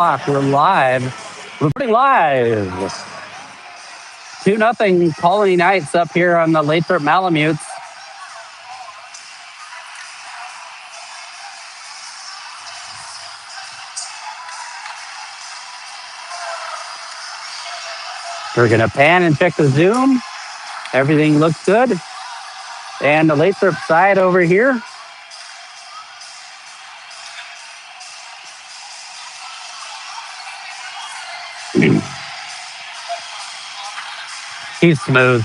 We're live. Reporting live. 2-0 Colony Knights up here on the Lathrop Malamutes. We're going to pan and check the Zoom. Everything looks good. And the Lathrop side over here. He's smooth.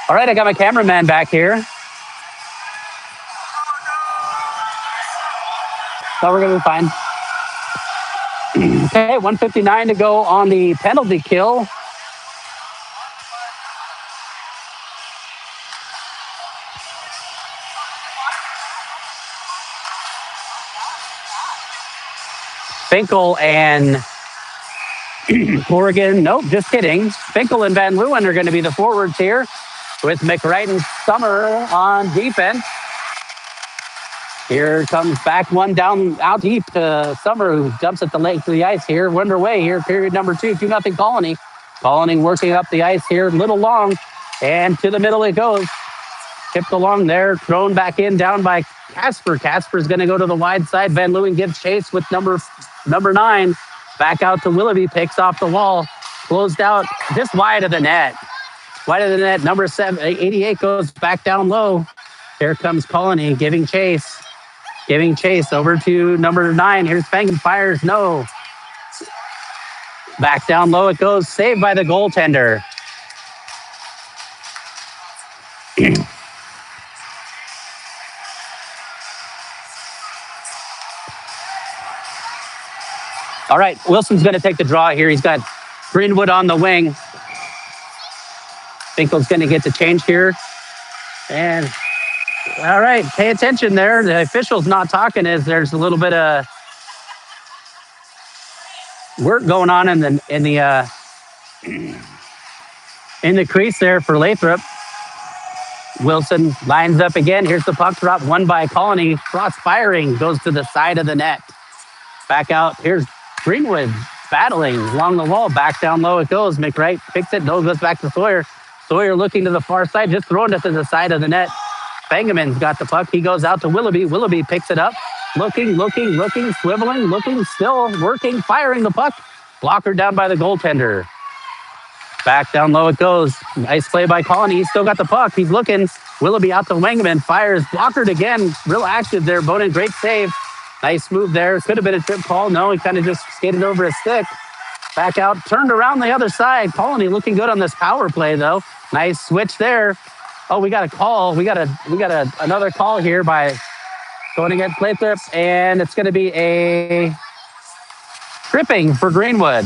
All right, I got my cameraman back here. So we're going to be fine. Okay, 1:59 to go on the penalty kill. Finkel and Corrigan. Nope, just kidding. Finkel and Van Leeuwen are going to be the forwards here with McWright and Summer on defense. Here comes back one down out deep to Summer, who jumps at the lake to the ice here. We're underway here, period number 2, 2-0 Colony. Colony working up the ice here, little long, and to the middle it goes. Tipped along there, thrown back in, down by Casper. Casper's going to go to the wide side. Van Leeuwen gives chase with number 9. Back out to Willoughby, picks off the wall, closed out just wide of the net. Wide of the net, number 88 goes back down low. Here comes Colony giving chase over to number 9. Here's Fangen, fires, no. Back down low it goes, saved by the goaltender. All right, Wilson's going to take the draw here. He's got Greenwood on the wing. Finkel's going to get the change here. And, all right, pay attention there. The official's not talking as there's a little bit of work going on in the crease there for Lathrop. Wilson lines up again. Here's the puck drop, won by Colony. Cross firing, goes to the side of the net. Back out. Here's Greenwood battling along the wall. Back down low it goes. McWright picks it. No, goes back to Sawyer. Sawyer looking to the far side, just throwing it to the side of the net. Fangeman's got the puck. He goes out to Willoughby. Willoughby picks it up. Looking, swiveling, looking, still working, firing the puck. Blocker down by the goaltender. Back down low it goes. Nice play by Colony. He's still got the puck. He's looking. Willoughby out to Wangerman. Fires. Blockered again. Real active there. Bowden, great save. Nice move there. Could have been a trip call. No, he kind of just skated over his stick. Back out. Turned around the other side. Colony looking good on this power play, though. Nice switch there. Oh, we got a call. We got another call here by going against Lathrop, and it's going to be a tripping for Greenwood.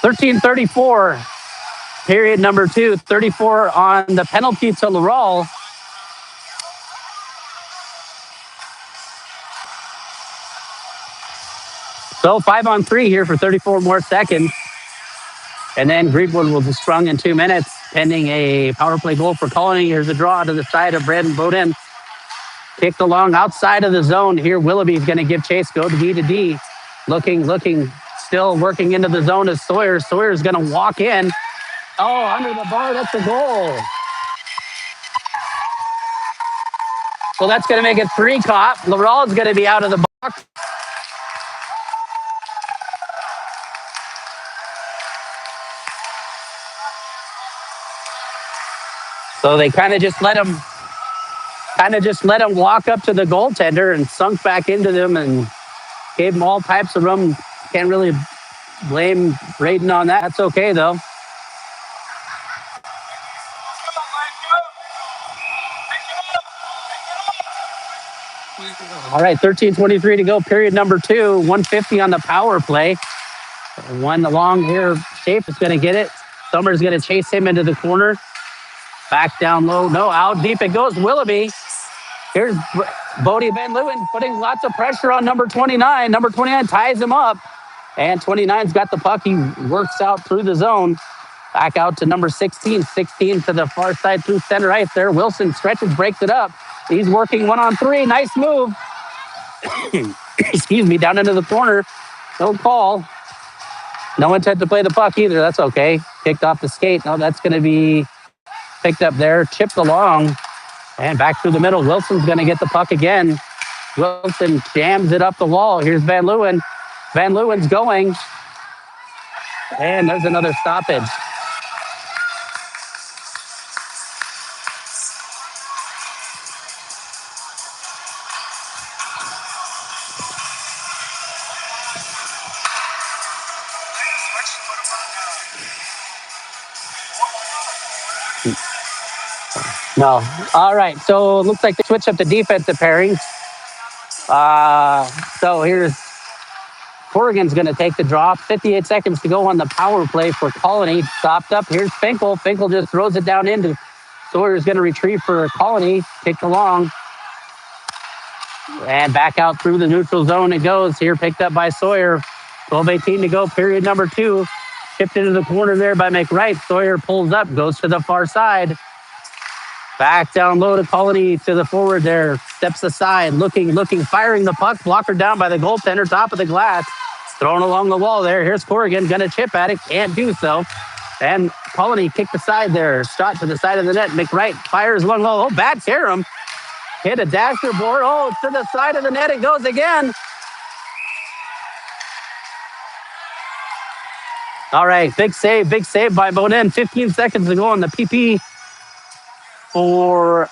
13:34, period number 2. 34 on the penalty to Laurel. So 5-on-3 here for 34 more seconds. And then Greenwood will be sprung in 2 minutes, pending a power play goal for Colony. Here's a draw to the side of Brandon Bowden. Kicked along outside of the zone. Here Willoughby's going to give chase, go to D. Looking, still working into the zone is Sawyer. Sawyer's going to walk in. Oh, under the bar, that's a goal. So that's going to make it 3 caught. Laurel is going to be out of the box. So they kind of just let him kind of just let him walk up to the goaltender and sunk back into them and gave him all types of room. Can't really blame Braden on that. That's okay, though. All right, 13:23 to go, period number 2. 150 on the power play. One along here. Shape is going to get it. Summers going to chase him into the corner. Back down low. No, out deep it goes. Willoughby. Here's Bodie Van Leeuwen putting lots of pressure on number 29. Number 29 ties him up. And 29's got the puck. He works out through the zone. Back out to number 16. 16 to the far side through center ice there. Wilson stretches, breaks it up. He's working 1-on-3. Nice move. Excuse me, down into the corner. No call. No intent to play the puck either. That's okay. Kicked off the skate. No, that's going to be picked up there. Chipped along. And back through the middle. Wilson's going to get the puck again. Wilson jams it up the wall. Here's Van Leeuwen. Van Leeuwen's going. And there's another stoppage. No. All right. So it looks like they switched up the defensive pairings. So here's Corrigan's going to take the draw. 58 seconds to go on the power play for Colony. Stopped up. Here's Finkel. Finkel just throws it down into. Sawyer's going to retrieve for Colony. Kicked along. And back out through the neutral zone it goes. Here picked up by Sawyer. 12:18 to go. Period number 2. Tipped into the corner there by McWright. Sawyer pulls up. Goes to the far side. Back down low to Colony to the forward there. Steps aside, looking, firing the puck. Blocker down by the goaltender, top of the glass. Thrown along the wall there. Here's Corrigan, going to chip at it. Can't do so. And Colony kicked aside there. Shot to the side of the net. McWright fires along low. Oh, bad Karam. Hit a dasher board. Oh, to the side of the net it goes again. All right, big save by Bonin. 15 seconds to go on the PP. All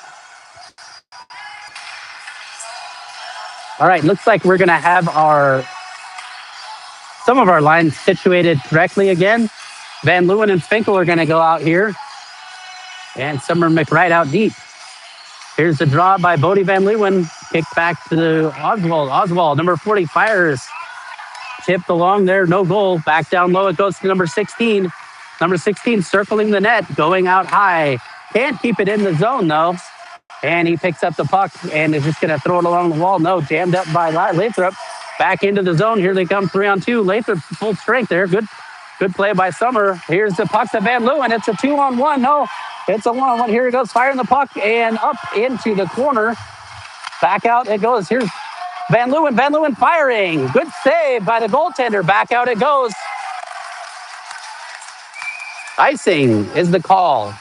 right, looks like we're going to have some of our lines situated correctly again. Van Leeuwen and Finkel are going to go out here. And Summer McWright out deep. Here's the draw by Bodie Van Leeuwen. Kicked back to Oswald. Oswald, number 40, fires. Tipped along there, no goal. Back down low it goes to number 16. Number 16 circling the net, going out high. Can't keep it in the zone, though. And he picks up the puck and is just going to throw it along the wall. No, jammed up by Lathrop. Back into the zone. Here they come 3-on-2. Lathrop full strength there. Good play by Summer. Here's the puck to Van Leeuwen. It's a 2-on-1. No, it's a 1-on-1. Here it goes, firing the puck and up into the corner. Back out it goes. Here's Van Leeuwen. Van Leeuwen firing. Good save by the goaltender. Back out it goes. Icing is the call.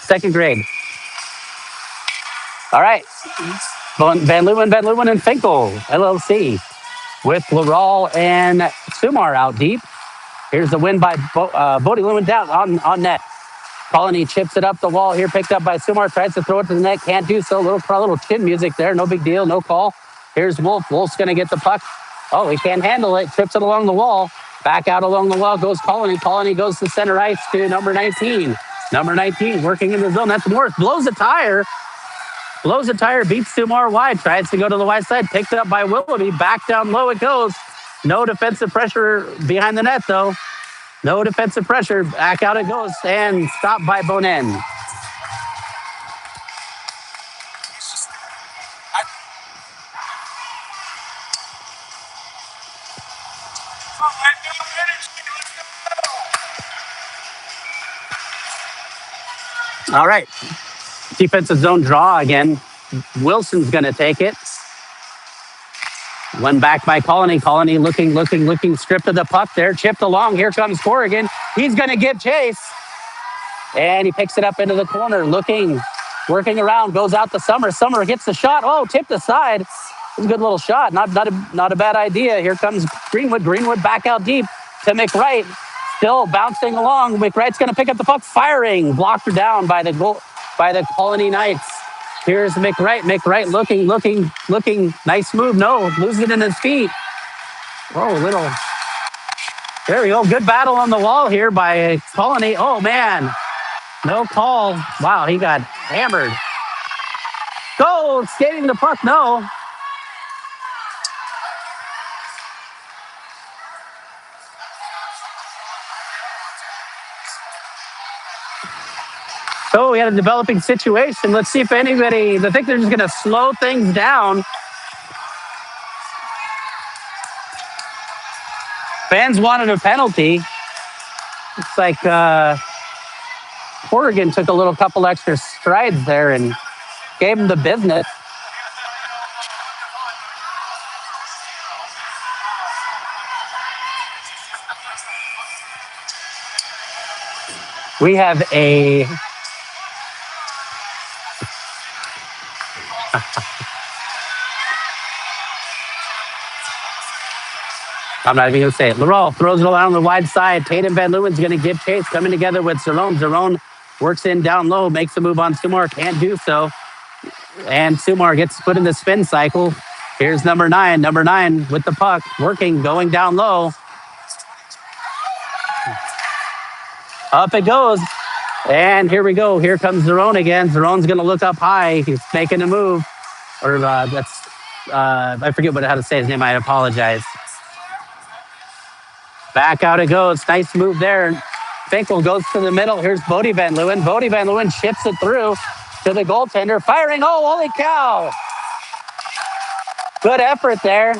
Second grade. All right. Van Leeuwen, and Finkel, LLC, with Laurel and Sumar out deep. Here's the win by Bodie Leeuwen down on net. Colony chips it up the wall here, picked up by Sumar, tries to throw it to the net, can't do so. Little chin music there, no big deal, no call. Here's Wolf. Wolf's going to get the puck. Oh, he can't handle it, trips it along the wall. Back out along the wall goes Colony. Colony goes to center ice to number 19. Number 19 working in the zone. That's Morris. Blows a tire, beats Sumar wide. Tries to go to the wide side. Picked up by Willoughby. Back down low it goes. No defensive pressure behind the net, though. No defensive pressure. Back out it goes. And stopped by Bonin. All right. Defensive zone draw again. Wilson's going to take it. One back by Colony. Colony looking, stripped of the puck there. Chipped along. Here comes Corrigan. He's going to give chase. And he picks it up into the corner. Looking, working around. Goes out to Summer. Summer gets the shot. Oh, tipped aside. It's a good little shot. Not a bad idea. Here comes Greenwood. Greenwood back out deep to McWright. Still bouncing along. McWright's going to pick up the puck, firing. Blocked her down by the Colony Knights. Here's McWright. McWright looking. Nice move. No, losing it in his feet. Oh, little. There we go. Good battle on the wall here by Colony. Oh, man. No call. Wow, he got hammered. Go, skating the puck. No. So we had a developing situation. Let's see if anybody, I think they're just going to slow things down. Fans wanted a penalty. It's like Oregon took a little couple extra strides there and gave him the business. We have a I'm not even going to say it. Laurel throws it around the wide side. Tatum Van Leeuwen's going to give chase, coming together with Zerone. Zerone works in down low, makes the move on Sumar, can't do so. And Sumar gets put in the spin cycle. Here's number 9. Number 9 with the puck, working, going down low. Up it goes. And here we go. Here comes Zerone again. Zerone's going to look up high. He's making a move. Or I forget how to say his name. I apologize. Back out it goes. Nice move there. Finkel goes to the middle. Here's Bodie Van Leeuwen. Bodie Van Leeuwen chips it through to the goaltender. Firing. Oh, holy cow. Good effort there.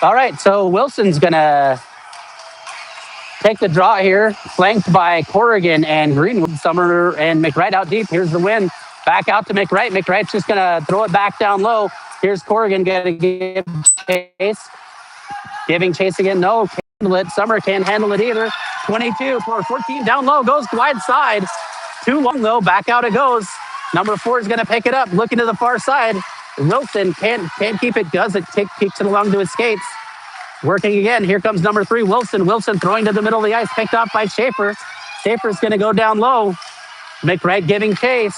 All right, so Wilson's going to take the draw here, flanked by Corrigan and Greenwood. Summer and McWright out deep. Here's the win. Back out to McWright. McWright's just going to throw it back down low. Here's Corrigan going to give chase. Giving chase again. No, can't handle it. Summer can't handle it either. 22 for 14 down low. Goes wide side. Too long though. Back out it goes. Number 4 is going to pick it up. Looking to the far side. Wilson can't keep it. Does it? Kicks it along to his skates. Working again. Here comes number 3, Wilson. Wilson throwing to the middle of the ice. Picked off by Schaefer. Schaefer's going to go down low. McWright giving chase.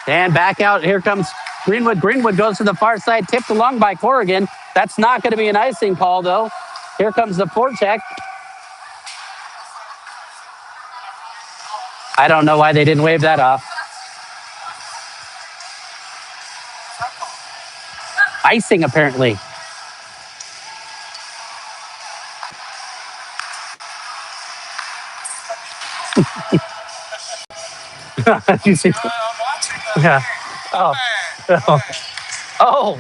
And back out. Here comes Greenwood. Greenwood goes to the far side. Tipped along by Corrigan. That's not going to be an icing call, though. Here comes the forecheck. I don't know why they didn't wave that off. Icing, apparently. You see? Yeah. Oh. Oh.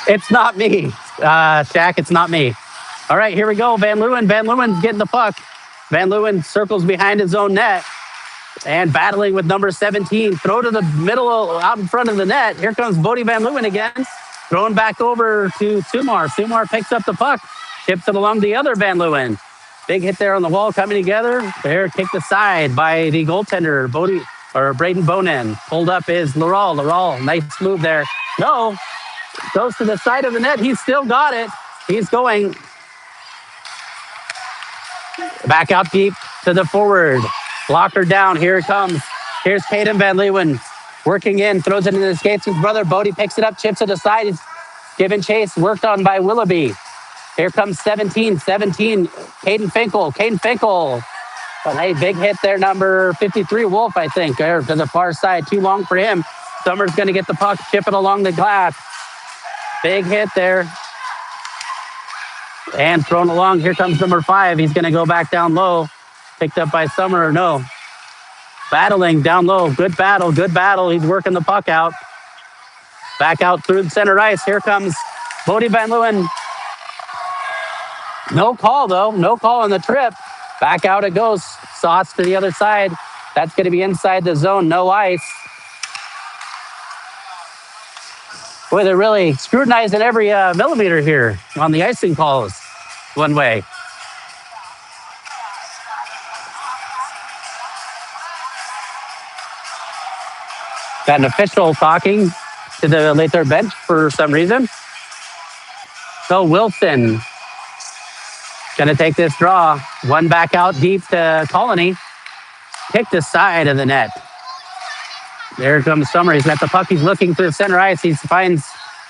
It's not me. Shaq, it's not me. All right, here we go. Van Leeuwen. Van Leeuwen's getting the puck. Van Leeuwen circles behind his own net and battling with number 17. Throw to the middle, out in front of the net. Here comes Bodie Van Leeuwen again. Throwing back over to Sumar. Sumar picks up the puck. Tips it along the other Van Leeuwen. Big hit there on the wall coming together. There, kicked aside by the goaltender, Braden Bonin. Pulled up is Laurel. Laurel, nice move there. No, goes to the side of the net. He's still got it. He's going back out deep to the forward. Blocker down. Here it comes. Here's Caden Van Leeuwen working in, throws it into the skates. His brother Bodie picks it up, chips it aside. He's given chase, worked on by Willoughby. Here comes 17. Caden Finkel. Caden Finkel. A big hit there, number 53, Wolf, I think, there to the far side. Too long for him. Summers going to get the puck, chip it along the glass. Big hit there. And thrown along. Here comes number 5. He's going to go back down low. Picked up by Summer. No. Battling down low. Good battle. He's working the puck out. Back out through the center ice. Here comes Bodie Van Leeuwen. No call, though. No call on the trip. Back out it goes. Sauce to the other side. That's going to be inside the zone. No ice. Boy, they're really scrutinizing every millimeter here on the icing calls one way. Got an official talking to the Lathrop bench for some reason. So Wilson going to take this draw. One back out deep to Colony. Pick the side of the net. There comes Summer. He's got the puck. He's looking for the center ice. He finds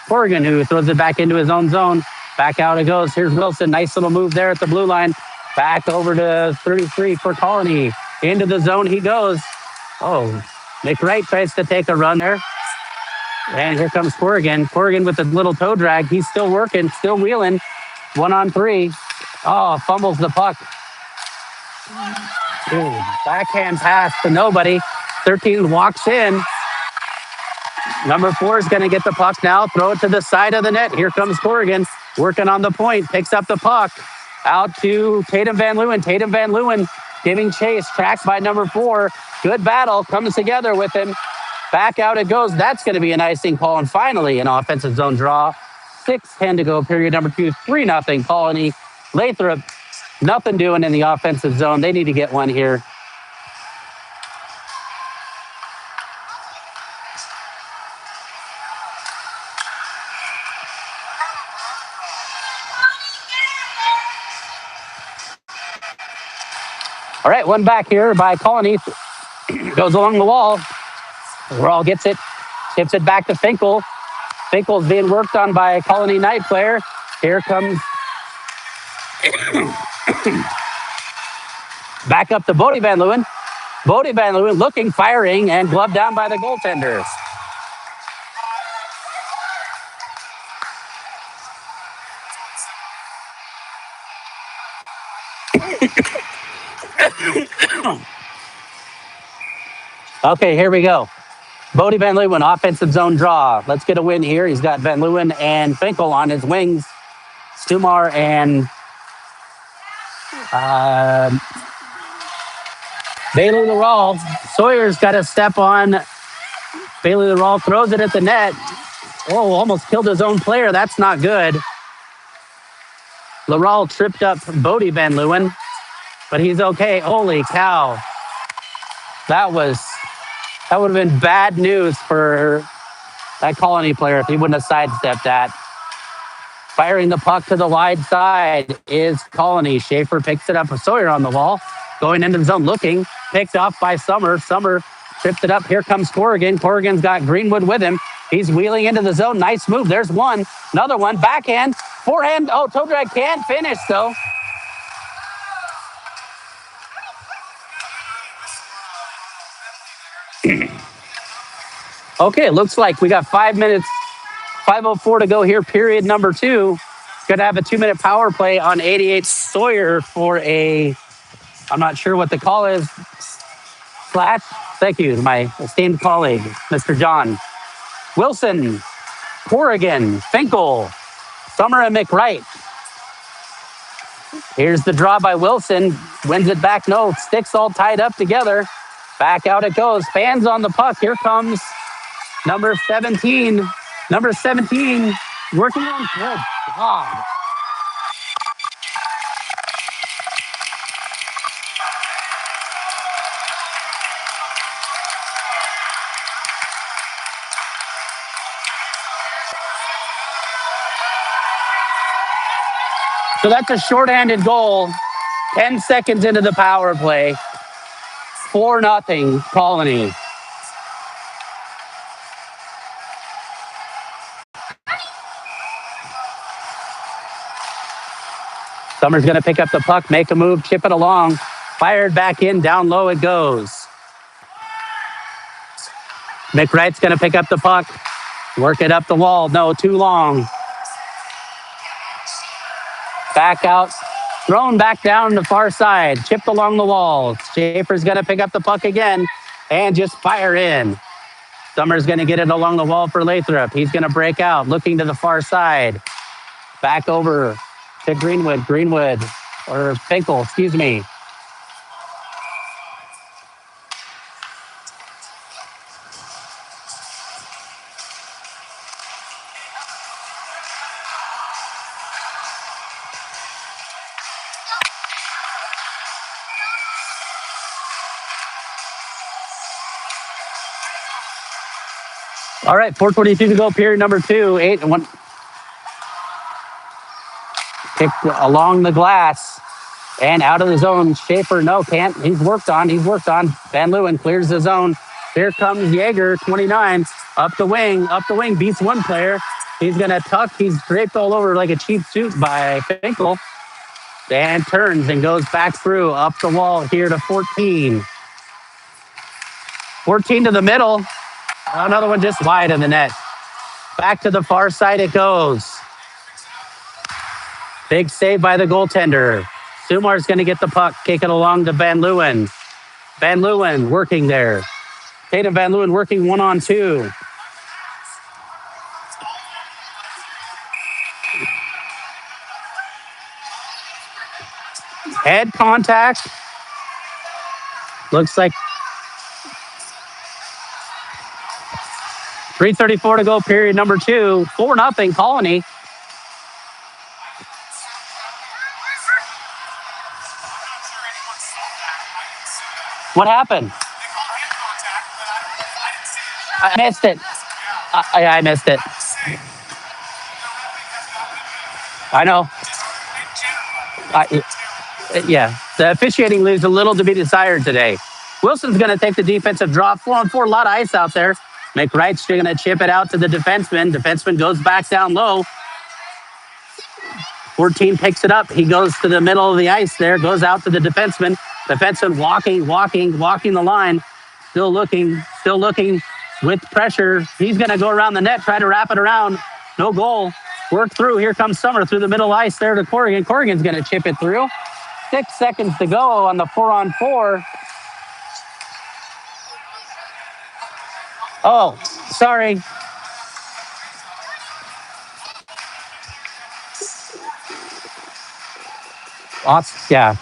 Corrigan, who throws it back into his own zone. Back out it goes. Here's Wilson. Nice little move there at the blue line. Back over to 33 for Colony. Into the zone he goes. Oh, McWright tries to take a run there. And here comes Corrigan. Corrigan with a little toe drag. He's still working, still wheeling. 1-on-3. Oh, fumbles the puck. Ooh, backhand pass to nobody. 13 walks in. Number 4 is going to get the puck now. Throw it to the side of the net. Here comes Corrigan working on the point. Picks up the puck. Out to Tatum Van Leeuwen. Tatum Van Leeuwen giving chase. Tracked by number 4. Good battle. Comes together with him. Back out it goes. That's going to be an icing call. And finally, an offensive zone draw. 6:10 to go. Period number 2. 3-0 Colony. Lathrop, nothing doing in the offensive zone. They need to get one here. All right, one back here by Colony. Goes along the wall. Rawl gets it. Tips it back to Finkel. Finkel's being worked on by a Colony Knight player. Here comes back up to Bodie Van Leeuwen. Bodie Van Leeuwen looking, firing, and gloved down by the goaltenders. Okay, here we go. Bodie Van Leeuwen, offensive zone draw. Let's get a win here. He's got Van Leeuwen and Finkel on his wings. Stumar and Bailey Rawl. Sawyer's got to step on. Bailey Rawl throws it at the net. Oh, almost killed his own player. That's not good. Laral tripped up Bodie Van Leeuwen, but he's okay. Holy cow. That would have been bad news for that Colony player if he wouldn't have sidestepped that. Firing the puck to the wide side is Colony. Schaefer picks it up with Sawyer on the wall. Going into the zone, looking. Picked off by Summer. Summer tripped it up. Here comes Corrigan. Corrigan's got Greenwood with him. He's wheeling into the zone. Nice move. There's one. Another one. Backhand. Forehand. Oh, toe drag can't finish, though. Okay, it looks like we got 5 minutes, 5:04 to go here, period number 2. Going to have a 2-minute power play on 88 Sawyer for a, I'm not sure what the call is, slash. Thank you to my esteemed colleague, Mr. John. Wilson, Corrigan, Finkel, Summer, and McWright. Here's the draw by Wilson. Wins it back. No, sticks all tied up together. Back out it goes. Fans on the puck. Here comes number 17. Number 17 working on. Good God. So that's a shorthanded goal. 10 seconds into the power play. 4-0 Colony. Summer's going to pick up the puck, make a move, chip it along. Fired back in, down low it goes. McWright's going to pick up the puck, work it up the wall. No, too long. Back out, thrown back down the far side, chipped along the wall. Schaefer's going to pick up the puck again and just fire in. Summer's going to get it along the wall for Lathrop. He's going to break out, looking to the far side. Back over to Greenwood, or Finkel, excuse me. All right, 4:22 to go, period number 2. 8-1. Kicked along the glass and out of the zone. Schaefer, no, can't. He's worked on. Van Leeuwen clears the zone. Here comes Jaeger, 29, up the wing, beats one player. He's going to tuck. He's draped all over like a cheap suit by Finkel. And turns and goes back through, up the wall here to 14. 14 to the middle. Another one just wide in the net. Back to the far side it goes. Big save by the goaltender. Sumar's going to get the puck, kick it along to Van Leeuwen. Van Leeuwen working there. Tatum Van Leeuwen working 1-on-2. Head contact. Looks like 3:34 to go, period number 2. 4-0 Colony. What happened? I missed it. I missed it. I know. Yeah, the officiating leaves a little to be desired today. Wilson's going to take the defensive draw. 4-on-4, a lot of ice out there. McWright's going to chip it out to the defenseman. Defenseman goes back down low. 14 picks it up. He goes to the middle of the ice there, goes out to the defenseman. Defenseman walking the line. Still looking with pressure. He's going to go around the net, try to wrap it around. No goal. Work through. Here comes Summer through the middle ice there to Corrigan. Corrigan's going to chip it through. 6 seconds to go on the 4-on-4. Oh, sorry. Yeah.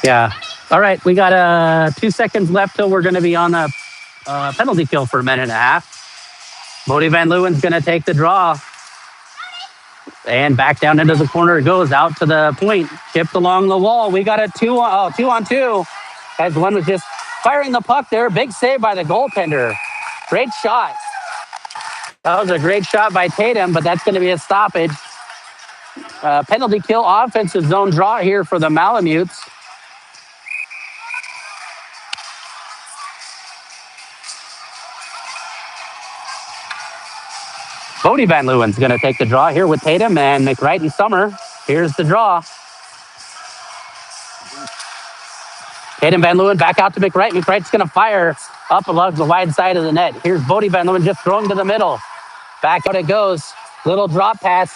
Yeah. All right. We got 2 seconds left till we're going to be on a penalty kill for a minute and a half. Bodie Van Leeuwen's going to take the draw. And back down into the corner it goes, out to the point, chipped along the wall. We got a 2-on-2. As one was just firing the puck there. Big save by the goaltender. Great shot. That was a great shot by Tatum, but that's going to be a stoppage. Penalty kill, offensive zone draw here for the Malamutes. Bodie Van Leeuwen's going to take the draw here with Tatum and McWright and Summer. Here's the draw. Tatum Van Leeuwen back out to McWright. McWright's going to fire up along the wide side of the net. Here's Bodie Van Leeuwen just throwing to the middle. Back out it goes. Little drop pass.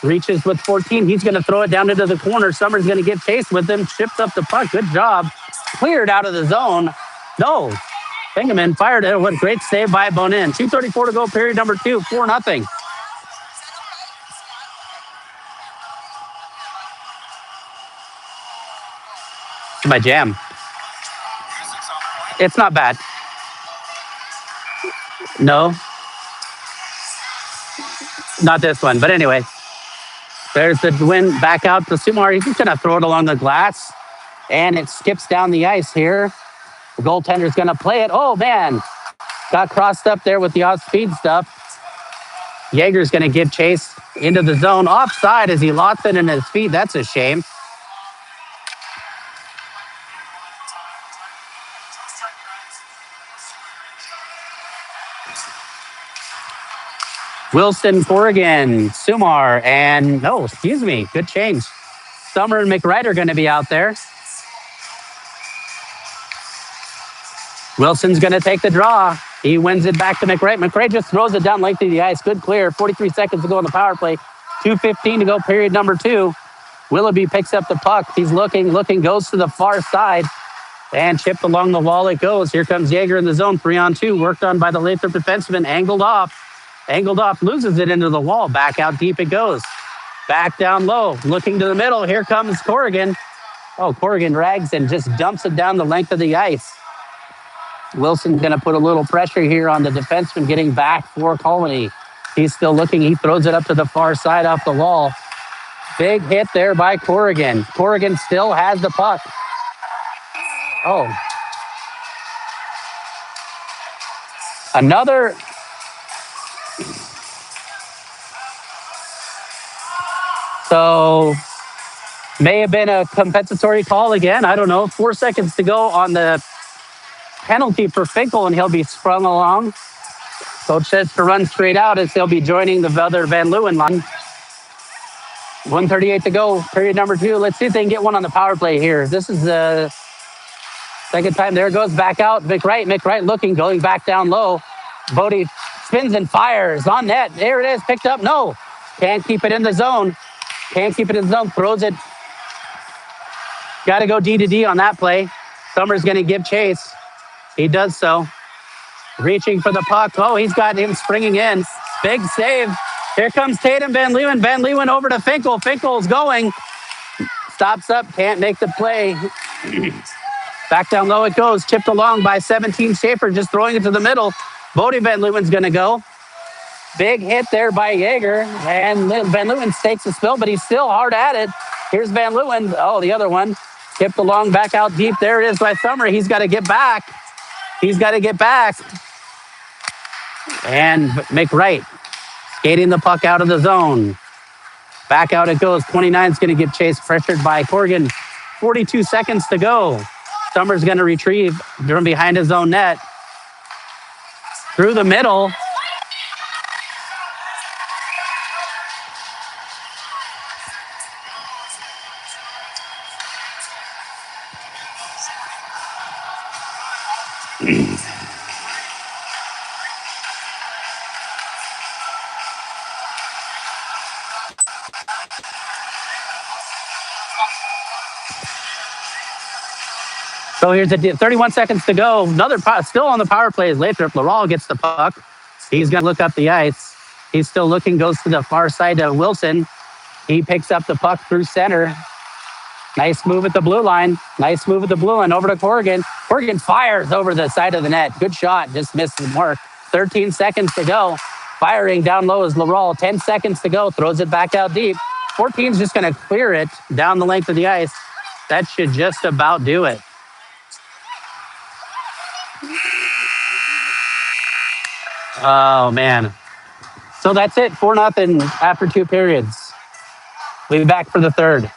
Reaches with 14. He's going to throw it down into the corner. Summer's going to get chased with him. Chipped up the puck. Good job. Cleared out of the zone. No. Bingaman fired it. What a great save by Bonin. 2:34 to go, period number 2. 4-0. My jam. It's not bad. No. Not this one. But anyway. There's the win back out to Sumar. He's just going to throw it along the glass. And it skips down the ice here. The goaltender's going to play it. Oh, man. Got crossed up there with the off-speed stuff. Jaeger's going to give chase into the zone. Offside as he lost it in his feet. That's a shame. Wilson, Corrigan, Sumar, and good change. Summer and McWright are going to be out there. Wilson's going to take the draw. He wins it back to McWright. McWright just throws it down length of the ice. Good clear. 43 seconds to go on the power play. 2:15 to go, period number 2. Willoughby picks up the puck. He's looking, goes to the far side. And chipped along the wall it goes. Here comes Jaeger in the zone. 3-on-2. Worked on by the Lathrop defenseman. Angled off, loses it into the wall. Back out deep it goes. Back down low, looking to the middle. Here comes Corrigan. Oh, Corrigan drags and just dumps it down the length of the ice. Wilson's going to put a little pressure here on the defenseman getting back for Colony. He's still looking. He throws it up to the far side off the wall. Big hit there by Corrigan. Corrigan still has the puck. Oh, Another. So may have been a compensatory call again. I don't know. 4 seconds to go on the penalty for Finkel, and he'll be sprung along. Coach says to run straight out as he'll be joining the other Van Leeuwen line. 1:38 to go, period number 2. Let's see if they can get one on the power play here. This is the second time. There goes back out. McWright looking, going back down low. Bodie spins and fires on net. There it is, picked up. No, can't keep it in the zone. Throws it. Got to go D to D on that play. Summers going to give chase. He does so. Reaching for the puck. Oh, he's got him springing in. Big save. Here comes Tatum Van Leeuwen. Van Leeuwen over to Finkel. Finkel's going. Stops up. Can't make the play. Back down low it goes. Chipped along by 17 Schaefer. Just throwing it to the middle. Bodie Van Leeuwen's going to go. Big hit there by Yeager. And Van Leeuwen takes the spill, but he's still hard at it. Here's Van Leeuwen. Oh, the other one. Tipped along back out deep. There it is by Summer. He's got to get back. And McWright skating the puck out of the zone. Back out it goes. 29's going to get chased, pressured by Corrigan. 42 seconds to go. Summers going to retrieve from behind his own net. Through the middle. So here's the 31 seconds to go. Another still on the power play is Lathrop. Laurel gets the puck. He's going to look up the ice. He's still looking, goes to the far side to Wilson. He picks up the puck through center. Nice move at the blue line. Over to Corrigan. Corrigan fires over the side of the net. Good shot. Just missed the mark. 13 seconds to go. Firing down low is Laurel. 10 seconds to go. Throws it back out deep. 14's just going to clear it down the length of the ice. That should just about do it. Oh, man. So that's it. 4-0 after 2 periods. We'll be back for the third.